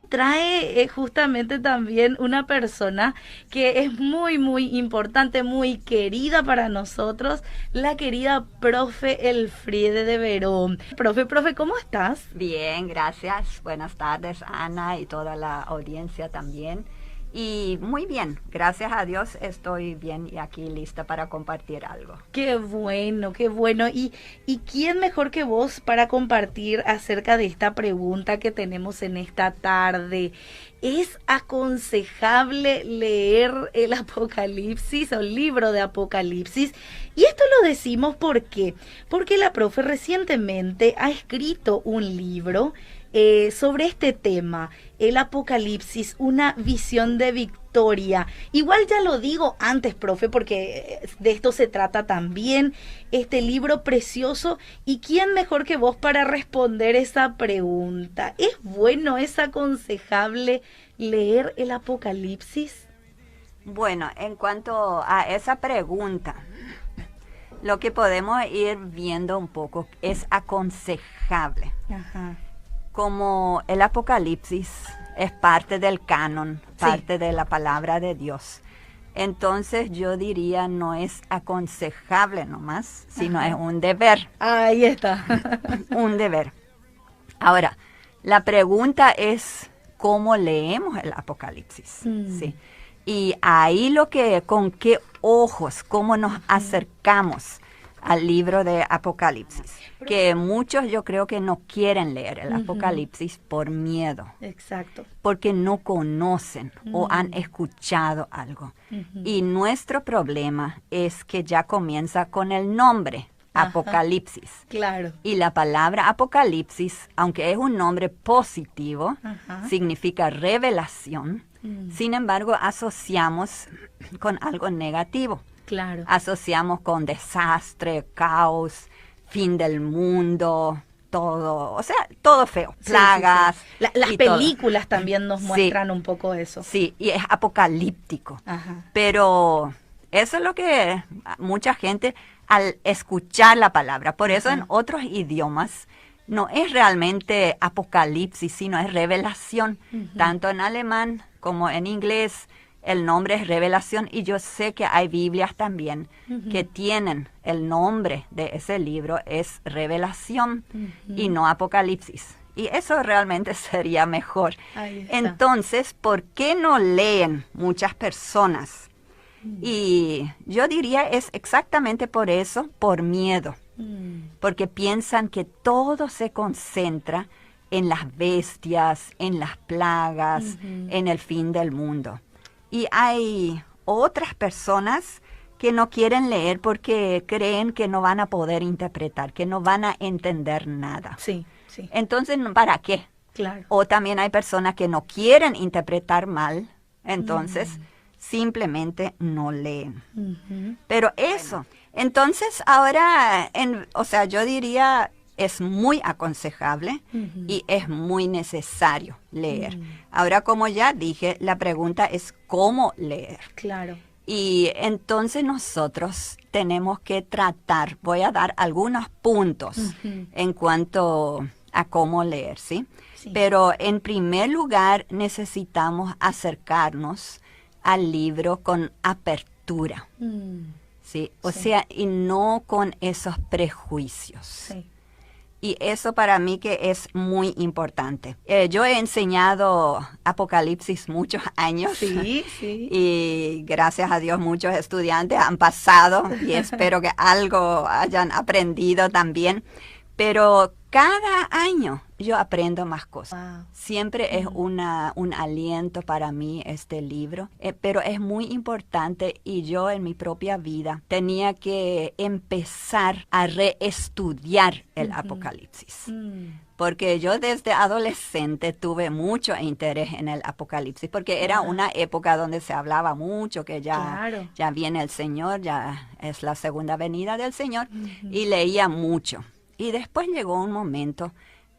Trae justamente también una persona que es muy, muy importante, muy querida para nosotros, la querida profe Elfriede de Verón. Profe, ¿cómo estás? Bien, gracias. Buenas tardes, Ana, y toda la audiencia también. Y muy bien, gracias a Dios estoy bien y aquí lista para compartir algo. Qué bueno, qué bueno. ¿Y quién mejor que vos para compartir acerca de esta pregunta que tenemos en esta tarde? ¿Es aconsejable leer el Apocalipsis o el libro de Apocalipsis? Y esto lo decimos ¿por qué? Porque la profe recientemente ha escrito un libro sobre este tema, el Apocalipsis, una visión de victoria. Igual ya lo digo antes, profe, porque de esto se trata también, este libro precioso. ¿Y quién mejor que vos para responder esa pregunta? ¿Es bueno, es aconsejable leer el Apocalipsis? Bueno, en cuanto a esa pregunta, lo que podemos ir viendo un poco es aconsejable. Ajá. Como el Apocalipsis es parte del canon, Sí. parte de la palabra de Dios. Entonces yo diría no es aconsejable nomás, sino Ajá. es un deber, Ahí está. un deber. Ahora, la pregunta es cómo leemos el Apocalipsis, Mm. ¿sí? Y ahí con qué ojos, cómo nos acercamos al libro de Apocalipsis, que muchos yo creo que no quieren leer el Ujú. Apocalipsis por miedo, Exacto. porque no conocen o han Mm. escuchado algo. Ujú. Y nuestro problema es que ya comienza con el nombre, Ajá. Apocalipsis. Claro. Y la palabra Apocalipsis, aunque es un nombre positivo, Ajá. significa revelación. Mm. Sin embargo, asociamos con algo negativo. Claro. Asociamos con desastre, caos, fin del mundo, todo, o sea, todo feo, Sí, sí, sí. plagas Las y todo. películas también nos Sí, muestran un poco eso. sí, y es apocalíptico. Ajá. Pero eso es lo que mucha gente al escuchar la palabra, por eso en Ajá. otros idiomas no es realmente apocalipsis, sino es revelación. Ujú. Tanto en alemán como en inglés el nombre es revelación y yo sé que hay Biblias también que Ujú. tienen el nombre de ese libro es revelación y Ujú. no apocalipsis. Y eso realmente sería mejor. Ahí está. Entonces, ¿por qué no leen muchas personas? Mm. Y yo diría es exactamente por eso, por miedo, Mm. porque piensan que todo se concentra en las bestias, en las plagas, Ujú. en el fin del mundo. Y hay otras personas que no quieren leer porque creen que no van a poder interpretar, que no van a entender nada. Sí, sí, Entonces, ¿para qué? claro. O también hay personas que no quieren interpretar mal, entonces Mm. simplemente no leen. Ujú. Pero eso, entonces ahora, o sea, yo diría es muy aconsejable Ujú. y es muy necesario leer. Mm. Ahora, como ya dije, la pregunta es cómo leer. Claro. Y entonces nosotros tenemos que tratar, voy a dar algunos puntos Ujú. en cuanto a cómo leer, ¿sí? Sí. Pero en primer lugar necesitamos acercarnos al libro con apertura, Mm. ¿sí? O Sí. sea, y no con esos prejuicios. Sí. Y eso para mí que es muy importante. Yo he enseñado Apocalipsis muchos años Sí, sí. y gracias a Dios muchos estudiantes han pasado y espero que algo hayan aprendido también. Pero cada año yo aprendo más cosas. Wow. Siempre es Mm. un aliento para mí este libro, pero es muy importante y yo en mi propia vida tenía que empezar a reestudiar el Ujú. Apocalipsis. Mm. Porque yo desde adolescente tuve mucho interés en el Apocalipsis, porque era Ajá. una época donde se hablaba mucho que Claro. ya viene el Señor, ya es la segunda venida del Señor, Ujú. y leía mucho. Y después llegó un momento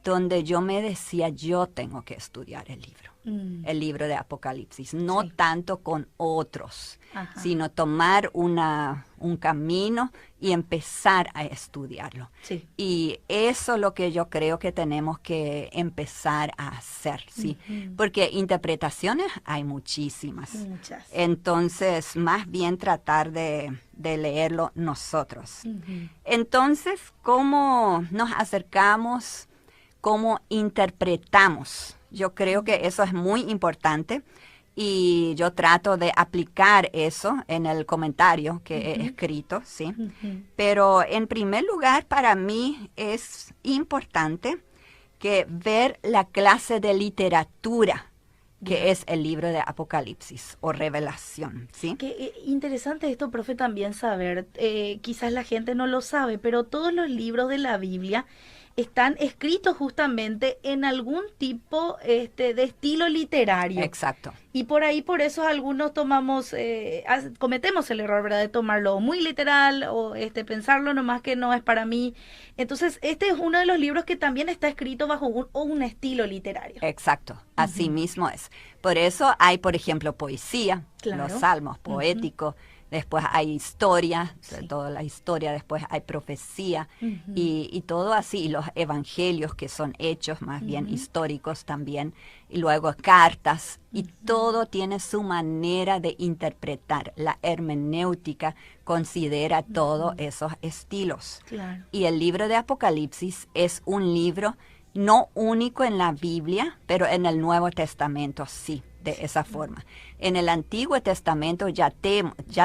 donde yo me decía, yo tengo que estudiar el libro de Apocalipsis, no Sí. tanto con otros, Ajá. sino tomar un camino y empezar a estudiarlo. Sí. Y eso es lo que yo creo que tenemos que empezar a hacer, ¿sí? Porque interpretaciones hay muchísimas. Muchas. Entonces, más bien tratar de leerlo nosotros. Ujú. Entonces, ¿cómo nos acercamos? ¿Cómo interpretamos? Yo creo que eso es muy importante y yo trato de aplicar eso en el comentario que he escrito, ¿sí? Ujú. Pero en primer lugar, para mí es importante que ver la clase de literatura que es el libro de Apocalipsis o Revelación, ¿sí? Qué interesante esto, profe, también saber. Quizás la gente no lo sabe, pero todos los libros de la Biblia están escritos justamente en algún tipo de estilo literario. Exacto. Y por ahí, por eso algunos cometemos el error, ¿verdad? De tomarlo muy literal o pensarlo nomás que no es para mí. Entonces, este es uno de los libros que también está escrito bajo un estilo literario. Exacto, así mismo es. Por eso hay, por ejemplo, poesía, Claro. los salmos poéticos, después hay historia, Sí. toda la historia, después hay profecía Ujú. y todo así, y los evangelios que son hechos más bien históricos también, y luego cartas, y todo tiene su manera de interpretar. La hermenéutica considera todos esos estilos. Claro. Y el libro de Apocalipsis es un libro no único en la Biblia, pero en el Nuevo Testamento sí, de esa forma. En el Antiguo Testamento ya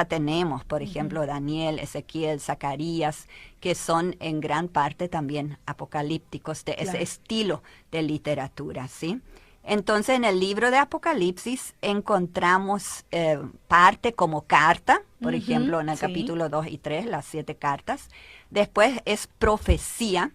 tenemos, por ejemplo, Daniel, Ezequiel, Zacarías, que son en gran parte también apocalípticos de ese estilo de literatura, ¿sí? Entonces, en el libro de Apocalipsis encontramos parte como carta, por ejemplo, en el capítulo 2 y 3, las 7 cartas. Después es profecía,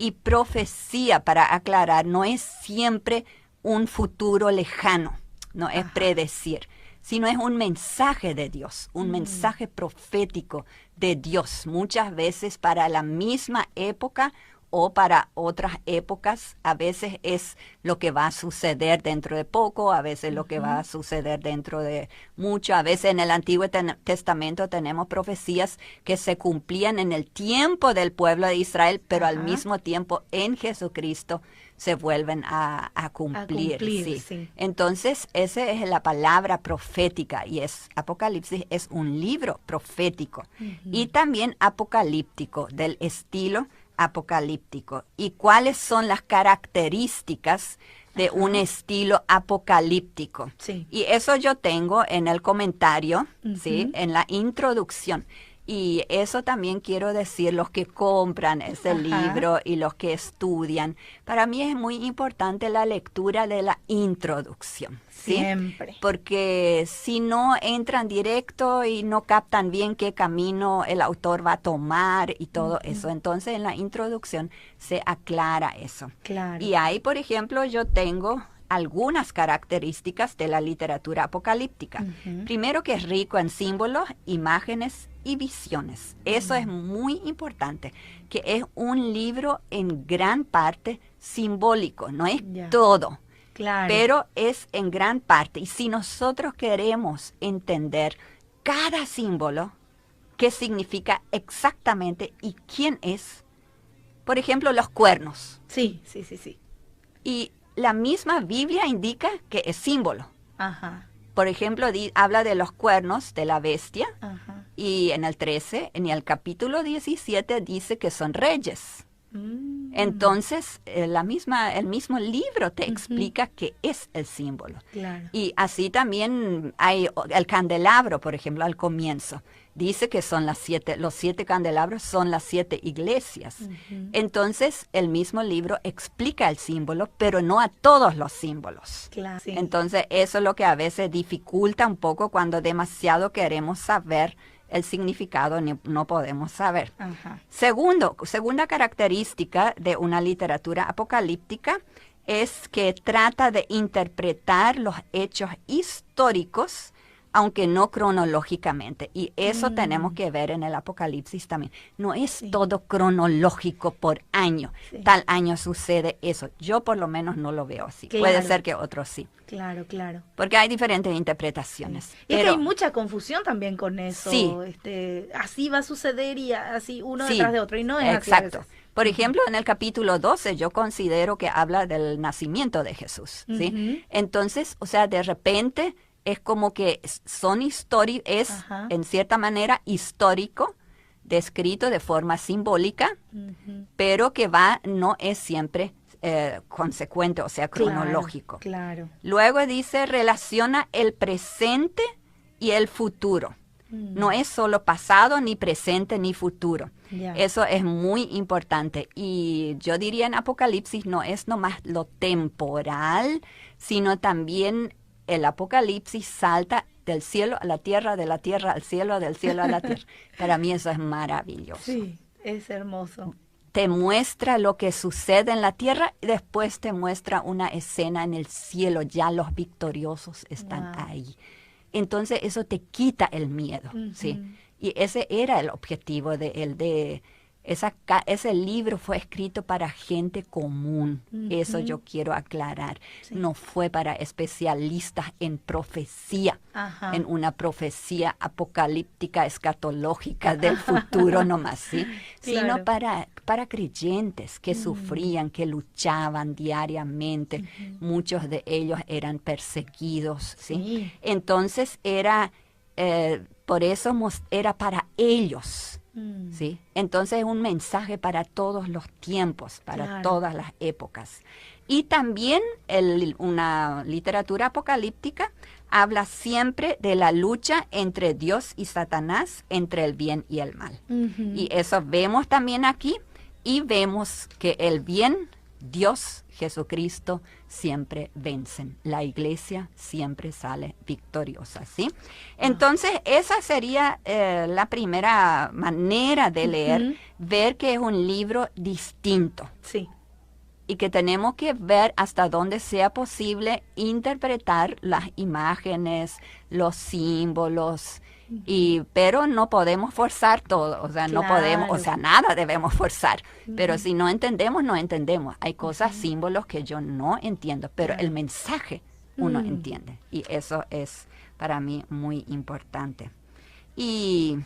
y profecía, para aclarar, no es siempre un futuro lejano, no es predecir, sino es un mensaje de Dios, un mensaje profético de Dios, muchas veces para la misma época o para otras épocas. A veces es lo que va a suceder dentro de poco, a veces lo que va a suceder dentro de mucho. A veces en el Antiguo Testamento tenemos profecías que se cumplían en el tiempo del pueblo de Israel, pero al mismo tiempo en Jesucristo se vuelven a cumplir. Sí. Entonces, esa es la palabra profética y Apocalipsis es un libro profético y también apocalíptico, del estilo apocalíptico. ¿Y cuáles son las características de un estilo apocalíptico? Sí. Y eso yo tengo en el comentario, ¿sí? En la introducción. Y eso también quiero decir, los que compran ese libro y los que estudian, para mí es muy importante la lectura de la introducción. ¿Sí? Siempre. Porque si no entran directo y no captan bien qué camino el autor va a tomar y todo eso, entonces en la introducción se aclara eso. Claro. Y ahí, por ejemplo, yo tengo algunas características de la literatura apocalíptica. Primero, que es rico en símbolos, imágenes y visiones. Eso es muy importante, que es un libro en gran parte simbólico, no es todo. Claro. Pero es en gran parte. Y si nosotros queremos entender cada símbolo, qué significa exactamente y quién es, por ejemplo, los cuernos. Sí. Y la misma Biblia indica que es símbolo. Ajá. Por ejemplo, habla de los cuernos de la bestia. Ajá. Y en el 13, en el capítulo 17, dice que son reyes. Entonces, el mismo libro te explica qué es el símbolo. Claro. Y así también hay el candelabro, por ejemplo, al comienzo. Dice que son los 7 candelabros son las 7 iglesias. Entonces, el mismo libro explica el símbolo, pero no a todos los símbolos. Claro. Sí. Entonces, eso es lo que a veces dificulta un poco cuando demasiado queremos saber el significado, no podemos saber. Ajá. Segunda característica de una literatura apocalíptica es que trata de interpretar los hechos históricos aunque no cronológicamente. Y eso tenemos Mm. que ver en el Apocalipsis también. No es Sí. todo cronológico por año. Sí. Tal año sucede eso. Yo por lo menos no lo veo así. Puede Claro. ser que otros sí. Claro, claro. Porque hay diferentes interpretaciones. Y es que Pero hay mucha confusión también con eso. Sí. Así va a suceder y así uno sí, detrás de otro. Y no es así a exacto. veces. Por ejemplo, en el capítulo 12 yo considero que habla del nacimiento de Jesús, ¿sí? Ujú. Entonces, o sea, de repente es como que son históricos, es Ajá. en cierta manera histórico, descrito de forma simbólica, Ujú. pero que no es siempre consecuente, o sea, cronológico. Claro. Luego dice, relaciona el presente y el futuro. No es solo pasado, ni presente, ni futuro. Ya. Eso es muy importante. Y yo diría en Apocalipsis no es nomás lo temporal, sino también el Apocalipsis salta del cielo a la tierra, de la tierra al cielo, del cielo a la tierra. Para mí eso es maravilloso. Sí, es hermoso. Te muestra lo que sucede en la tierra y después te muestra una escena en el cielo. Ya los victoriosos están Wow. ahí. Entonces eso te quita el miedo, ¿sí? Ujú. Y ese era el objetivo de él. Ese libro fue escrito para gente común. Eso Ujú. yo quiero aclarar. Sí. No fue para especialistas en profecía, Ajá. en una profecía apocalíptica, escatológica del futuro nomás, ¿sí? Sino Claro. para creyentes que sufrían, que luchaban diariamente. Muchos de ellos eran perseguidos, ¿sí? Sí. Entonces por eso era para ellos, Mm. ¿sí? Entonces es un mensaje para todos los tiempos, para Claro. todas las épocas. Y también una literatura apocalíptica habla siempre de la lucha entre Dios y Satanás, entre el bien y el mal. Ujú. Y eso vemos también aquí, y vemos que el bien, Dios, Jesucristo, siempre vencen. La iglesia siempre sale victoriosa, ¿sí? Entonces, esa sería la primera manera de leer, Ujú. ver que es un libro distinto Sí. y que tenemos que ver hasta donde sea posible interpretar las imágenes, los símbolos, pero no podemos forzar todo, o sea, no podemos, o Claro. sea, nada debemos forzar, pero Ujú. si no entendemos, no entendemos. Hay cosas, símbolos que yo no entiendo, pero Claro. el mensaje uno Mm. entiende, y eso es para mí muy importante. Y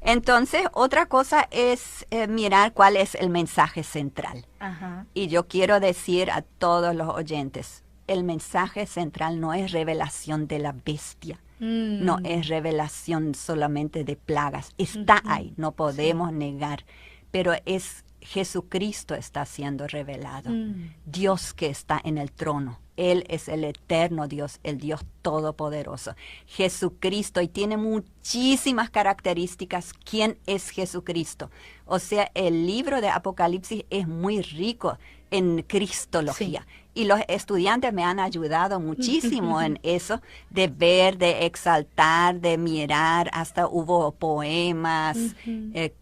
entonces, otra cosa es mirar cuál es el mensaje central. Ajá. Y yo quiero decir a todos los oyentes, el mensaje central no es revelación de la bestia, Mm. no es revelación solamente de plagas. Está ahí, no podemos negar, pero es Jesucristo está siendo revelado. Mm. Dios que está en el trono. Él es el eterno Dios, el Dios todopoderoso. Jesucristo, y tiene muchísimas características. ¿Quién es Jesucristo? O sea, el libro de Apocalipsis es muy rico en cristología. Sí. Y los estudiantes me han ayudado muchísimo en eso, de ver, de exaltar, de mirar. Hasta hubo poemas,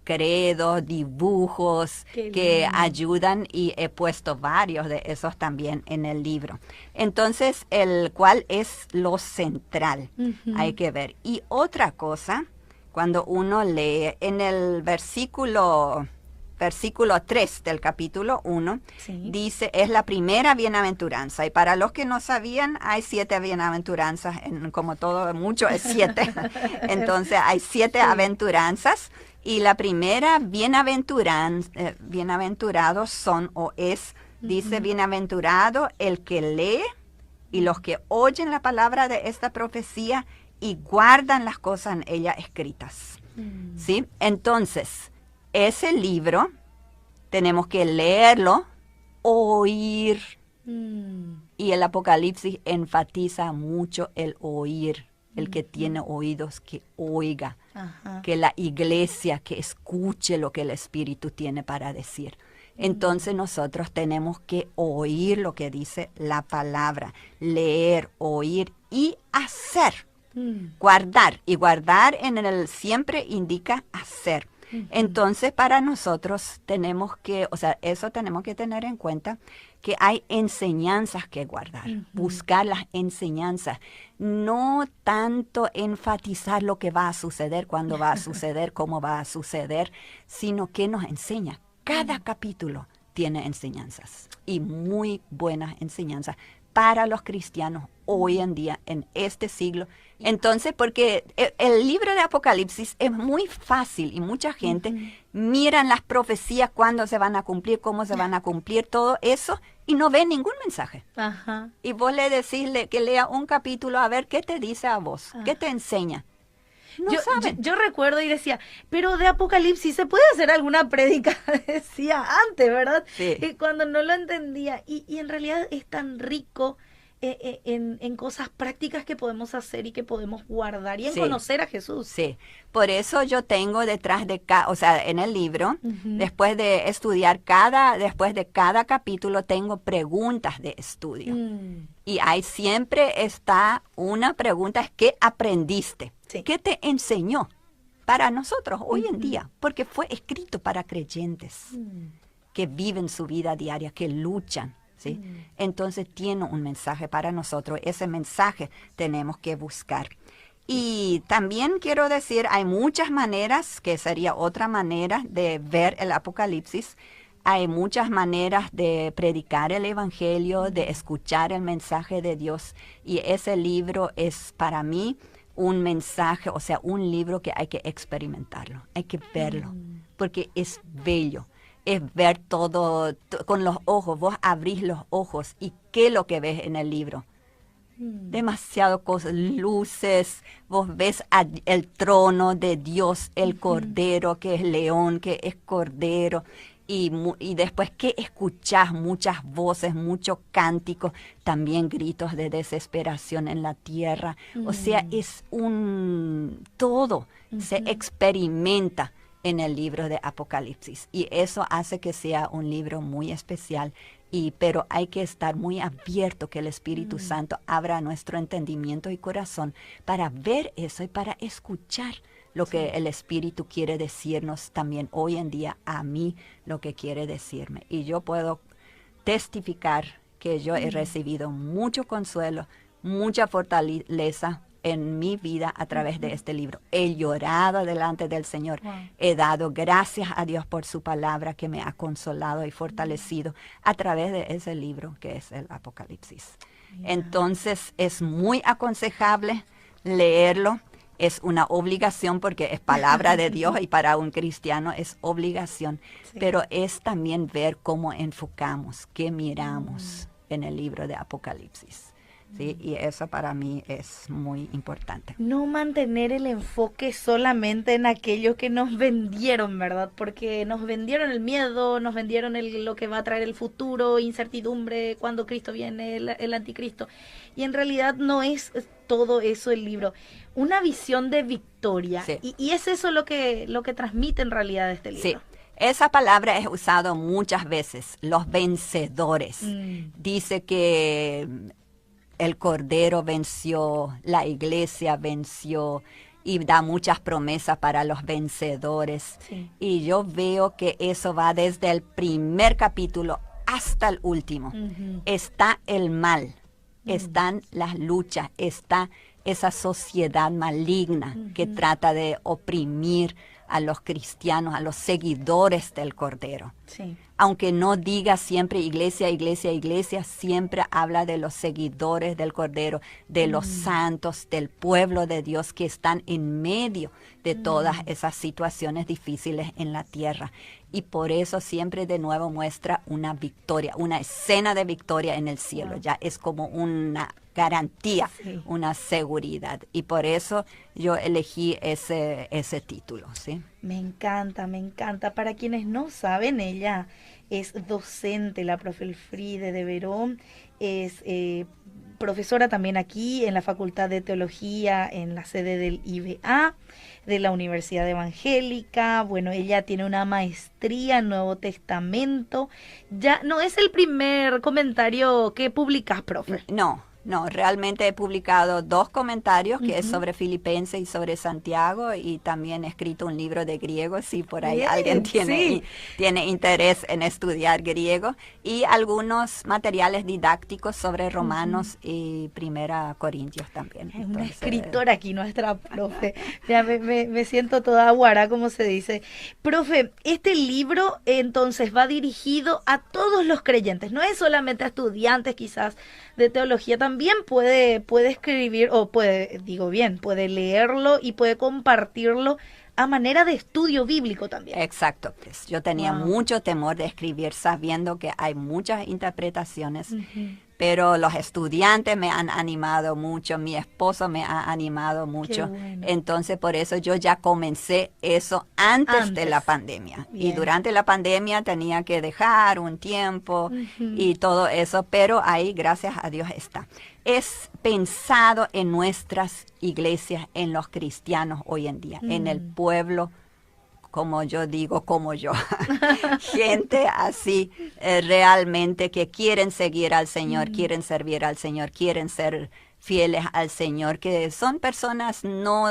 credos, dibujos Qué que lindo. ayudan, y he puesto varios de esos también en el libro. Entonces, ¿cuál es lo central? Ujú. Hay que ver. Y otra cosa, cuando uno lee en el versículo 3 del capítulo 1, Sí. dice, es la primera bienaventuranza. Y para los que no sabían, hay 7 bienaventuranzas, como todo, mucho es 7. Entonces hay 7 aventuranzas. Y la primera, bienaventurados son o es, dice, bienaventurado el que lee y los que oyen la palabra de esta profecía y guardan las cosas en ella escritas. ¿Sí? Entonces, ese libro tenemos que leerlo, oír, y el Apocalipsis enfatiza mucho el oír. El que tiene oídos, que oiga. Ajá. Que la iglesia, que escuche lo que el Espíritu tiene para decir. Entonces nosotros tenemos que oír lo que dice la palabra, leer, oír y hacer. Guardar. Y guardar siempre indica hacer. Entonces, para nosotros tenemos que, o sea, eso tenemos que tener en cuenta, que hay enseñanzas que guardar, buscar las enseñanzas, no tanto enfatizar lo que va a suceder, cuándo va a suceder, cómo va a suceder, sino que nos enseña. Cada capítulo tiene enseñanzas y muy buenas enseñanzas para los cristianos hoy en día, en este siglo. Entonces, porque el libro de Apocalipsis es muy fácil y mucha gente miran las profecías, cuándo se van a cumplir, cómo se van a cumplir, todo eso, y no ven ningún mensaje. Ajá. Y vos le decís que lea un capítulo a ver qué te dice a vos, qué te enseña. No saben. Yo recuerdo y decía, pero de Apocalipsis se puede hacer alguna prédica, decía antes, ¿verdad? Sí. Cuando no lo entendía. Y en realidad es tan rico en cosas prácticas que podemos hacer y que podemos guardar y en conocer a Jesús. Sí, por eso yo tengo detrás de o sea, en el libro, después de estudiar después de cada capítulo tengo preguntas de estudio. Y ahí siempre está una pregunta, ¿qué aprendiste? Sí. ¿Qué te enseñó para nosotros hoy en día? Porque fue escrito para creyentes que viven su vida diaria, que luchan. ¿Sí? Entonces tiene un mensaje para nosotros. Ese mensaje tenemos que buscar. Y también quiero decir, hay muchas maneras, que sería otra manera de ver el Apocalipsis. Hay muchas maneras de predicar el Evangelio, de escuchar el mensaje de Dios. Y ese libro es para mí un mensaje, o sea, un libro que hay que experimentarlo, hay que verlo, porque es bello. Es ver todo con los ojos, vos abrís los ojos y qué es lo que ves en el libro. Demasiado cosas, luces, vos ves el trono de Dios, el cordero que es león, que es cordero, y después que escuchás muchas voces, muchos cánticos, también gritos de desesperación en la tierra. O sea, es todo se experimenta en el libro de Apocalipsis, y eso hace que sea un libro muy especial, pero hay que estar muy abierto, que el Espíritu Santo abra nuestro entendimiento y corazón para ver eso y para escuchar lo que el Espíritu quiere decirnos también hoy en día, a mí lo que quiere decirme. Y yo puedo testificar que yo he recibido mucho consuelo, mucha fortaleza en mi vida a través de este libro. He llorado delante del Señor. He dado gracias a Dios por su palabra que me ha consolado y fortalecido a través de ese libro que es el Apocalipsis. Entonces es muy aconsejable leerlo. Es una obligación porque es palabra de Dios y para un cristiano es obligación. Pero es también ver cómo enfocamos, qué miramos en el libro de Apocalipsis. Sí, y eso para mí es muy importante. No mantener el enfoque solamente en aquello que nos vendieron, ¿verdad? Porque nos vendieron el miedo, nos vendieron lo que va a traer el futuro, incertidumbre, cuando Cristo viene, el anticristo. Y en realidad no es todo eso el libro. Una visión de victoria. Sí. Y es eso lo que transmite en realidad este libro. Sí. Esa palabra es usada muchas veces, los vencedores. Dice que el Cordero venció, la iglesia venció y da muchas promesas para los vencedores. Sí. Y yo veo que eso va desde el primer capítulo hasta el último. Está el mal, están las luchas, está esa sociedad maligna que trata de oprimir a los cristianos, a los seguidores del Cordero. Sí. Aunque no diga siempre iglesia, iglesia, iglesia, siempre habla de los seguidores del Cordero, de los santos, del pueblo de Dios que están en medio de todas esas situaciones difíciles en la tierra. Y por eso siempre de nuevo muestra una victoria, una escena de victoria en el cielo. Ya es como una garantía, una seguridad. Y por eso yo elegí ese título, ¿sí? Me encanta, me encanta. Para quienes no saben, ella es docente, la profe Elfriede de Verón, es profesora también aquí en la Facultad de Teología, en la sede del IBA, de la Universidad Evangélica. Bueno, ella tiene una maestría en Nuevo Testamento. Ya no es el primer comentario que publicas, profe. No, No, realmente he publicado 2 comentarios, que es sobre Filipenses y sobre Santiago, y también he escrito un libro de griego, si por ahí Bien, alguien sí. tiene interés en estudiar griego, y algunos materiales didácticos sobre Romanos y Primera Corintios también. Es una Entonces, escritora aquí, nuestra profe. Ya me siento toda guara, como se dice. Profe, este libro entonces va dirigido a todos los creyentes, no es solamente a estudiantes quizás de teología, también puede escribir, o puede leerlo y puede compartirlo a manera de estudio bíblico también. exacto, pues yo tenía Wow. mucho temor de escribir sabiendo que hay muchas interpretaciones, pero los estudiantes me han animado mucho, mi esposo me ha animado mucho, bueno. entonces por eso yo ya comencé eso antes de la Antes. pandemia. Y Bien. durante la pandemia tenía que dejar un tiempo y todo eso, pero ahí gracias a Dios está. Es pensado en nuestras iglesias, en los cristianos hoy en día, en el pueblo, como yo digo, como yo. Gente así realmente que quieren seguir al Señor, quieren servir al Señor, quieren ser fieles al Señor, que son personas no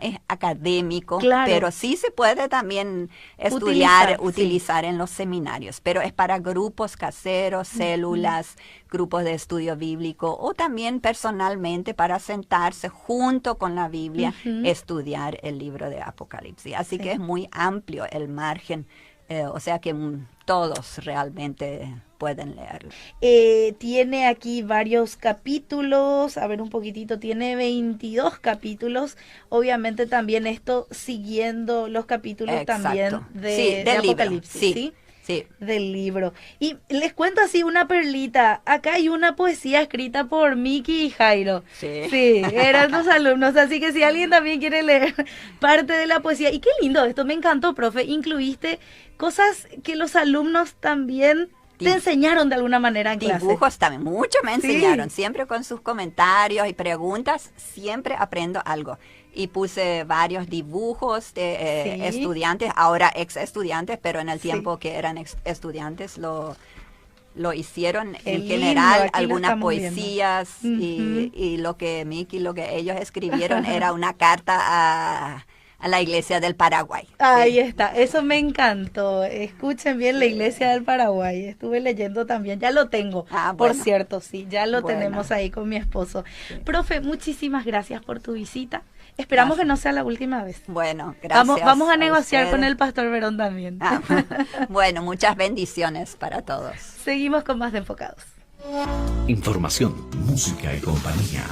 es académico, Claro. pero sí se puede también estudiar, utilizar sí. en los seminarios, pero es para grupos caseros, células, grupos de estudio bíblico, o también personalmente para sentarse junto con la Biblia, estudiar el libro de Apocalipsis. Así Sí. que es muy amplio el margen, o sea que todos realmente pueden leerlo. Tiene aquí varios capítulos, a ver un poquitito, tiene 22 capítulos, obviamente también esto siguiendo los capítulos Exacto. también Sí, de del libro. Apocalipsis, Sí, ¿sí? sí. Del libro. Y les cuento así una perlita, acá hay una poesía escrita por Miki y Jairo. Sí. Sí, eran los alumnos, así que si alguien también quiere leer parte de la poesía, y qué lindo esto, me encantó, profe, incluiste cosas que los alumnos también te enseñaron de alguna manera en clase. Dibujos también, mucho me Sí. enseñaron, siempre con sus comentarios y preguntas, siempre aprendo algo. Y puse varios dibujos de Sí. estudiantes, ahora ex estudiantes, pero en el Sí. tiempo que eran estudiantes lo hicieron Qué en lindo, general, aquí lo algunas estamos viendo. poesías y lo que ellos escribieron era una carta a la iglesia del Paraguay. Ahí Sí. está, eso me encantó. Escuchen bien, la Iglesia del Paraguay. Estuve leyendo también, ya lo tengo, Ah, por bueno. cierto, sí, ya lo Bueno. tenemos ahí con mi esposo. Sí. Profe, muchísimas gracias por tu visita. Esperamos Gracias. que no sea la última vez. Bueno, gracias. Vamos a negociar con ustedes. el Pastor Verón también. Ah, bueno, muchas bendiciones para todos. Seguimos con más de Enfocados. Información, música y compañía.